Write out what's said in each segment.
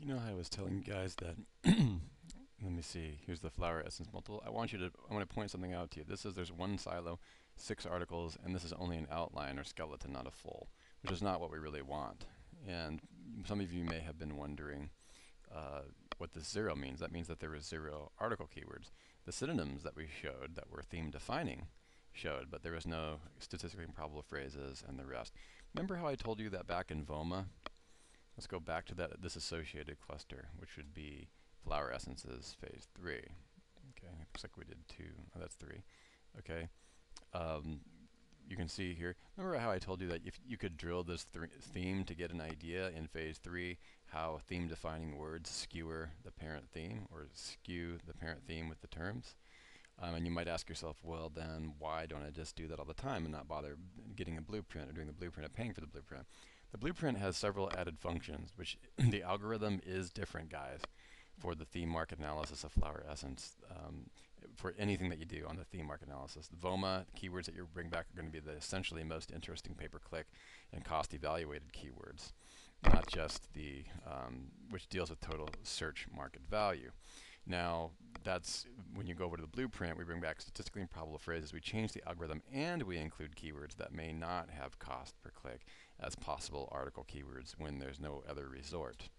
You know how I was telling you guys that, let me see, here's the flower essence multiple. I want to point something out to you. This is, there's one silo, 6 articles, and this is only an outline or skeleton, not a full, which is not what we really want. And some of you may have been wondering what this 0 means. That means that there was 0 article keywords. The synonyms that we showed that were theme defining showed, but there was no statistically improbable phrases and the rest. Remember how I told you that back in VOMA? Let's go back to this associated cluster, which would be flower essences phase 3. Okay, looks like we did 2. Oh, that's 3. Okay. You can see here, remember how I told you that if you could drill this theme to get an idea in phase 3, how theme defining words skewer the parent theme, or skew the parent theme with the terms? And you might ask yourself, well then why don't I just do that all the time and not bother getting a blueprint or doing the blueprint and paying for the blueprint? The blueprint has several added functions, which the algorithm is different, guys, for the theme market analysis of flower essence, for anything that you do on the theme market analysis. The VOMA, the keywords that you bring back are going to be the essentially most interesting pay-per-click and cost-evaluated keywords, not just the, which deals with total search market value. Now, that's when you go over to the blueprint, we bring back statistically improbable phrases, we change the algorithm, and we include keywords that may not have cost per click as possible article keywords when there's no other resort.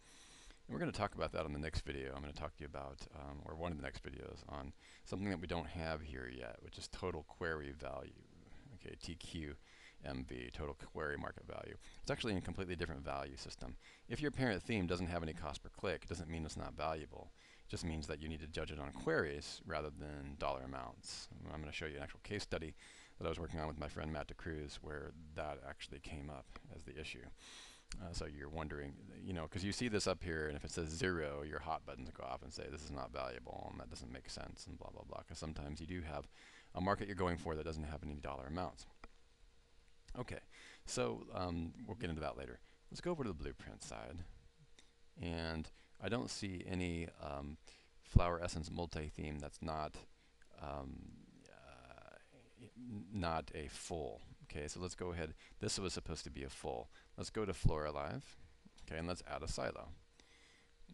And we're going to talk about that on the next video. I'm going to talk to you about, or one of the next videos, on something that we don't have here yet, which is total query value. Okay, TQMV, total query market value. It's actually a completely different value system. If your parent theme doesn't have any cost per click, it doesn't mean it's not valuable. It just means that you need to judge it on queries rather than dollar amounts. I'm going to show you an actual case study that I was working on with my friend Matt DeCruz where that actually came up as the issue. So you're wondering, you know, because you see this up here, and if it says 0, your hot buttons go off and say this is not valuable and that doesn't make sense and blah blah blah, because sometimes you do have a market you're going for that doesn't have any dollar amounts. Okay, so we'll get into that later. Let's go over to the blueprint side, and I don't see any flower essence multi-theme that's not not a full. Okay, so let's go ahead. This was supposed to be a full. Let's go to Floralive, okay, and let's add a silo.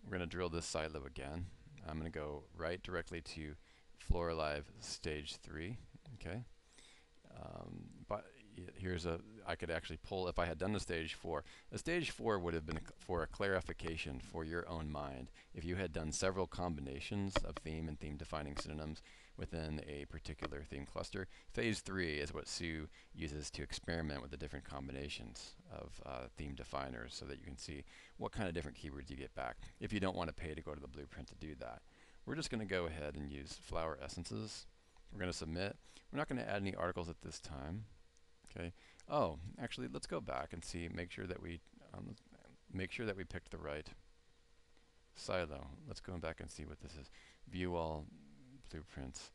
We're going to drill this silo again. I'm going to go right directly to Floralive stage 3, okay. But here's I could actually pull, if I had done the stage 4. A stage 4 would have been for a clarification for your own mind. If you had done several combinations of theme and theme defining synonyms within a particular theme cluster, phase 3 is what Sue uses to experiment with the different combinations of theme definers so that you can see what kind of different keywords you get back if you don't want to pay to go to the blueprint to do that. We're just going to go ahead and use flower essences. We're going to submit. We're not going to add any articles at this time. Okay. Oh, actually, let's go back and see. Make sure that we picked the right silo. Let's go back and see what this is. View all blueprints.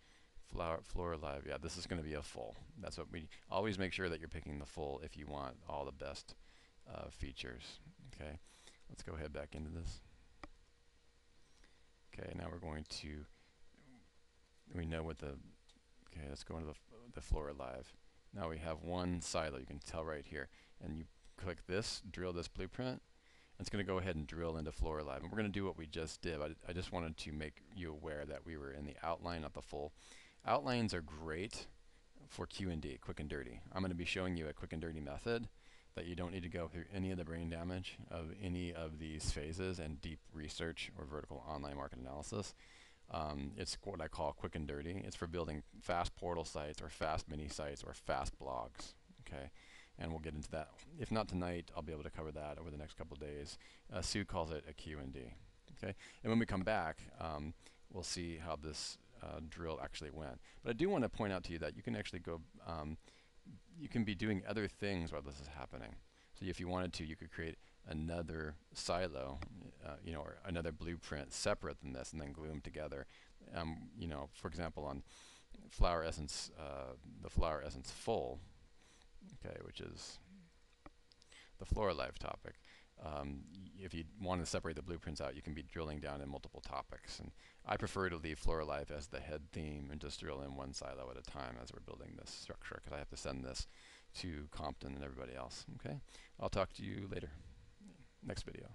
Floralive. Yeah, this is going to be a full. That's what we always make sure that you're picking the full if you want all the best features. Okay. Let's go ahead back into this. Okay. Now we're going to. We know what the. Okay. Let's go into the Floralive. Now we have one silo, you can tell right here, and you click this, drill this blueprint, and it's going to go ahead and drill into Floralive. And we're going to do what we just did. I just wanted to make you aware that we were in the outline, not the full. Outlines are great for Q&D, quick and dirty. I'm going to be showing you a quick and dirty method that you don't need to go through any of the brain damage of any of these phases and deep research or vertical online market analysis. It's what I call quick and dirty. It's for building fast portal sites or fast mini sites or fast blogs. Okay, and we'll get into that. If not tonight, I'll be able to cover that over the next couple of days. Sue calls it a Q&D. Okay, and when we come back, we'll see how this drill actually went. But I do want to point out to you that you can actually go, you can be doing other things while this is happening. So if you wanted to, you could create another silo, you know, or another blueprint separate than this, and then glue them together. You know, for example, on flower essence, the flower essence full, okay, which is the Floralive topic. If you want to separate the blueprints out, you can be drilling down in multiple topics. And I prefer to leave Floralive as the head theme and just drill in one silo at a time as we're building this structure, because I have to send this to Compton and everybody else. Okay, I'll talk to you later. Next video.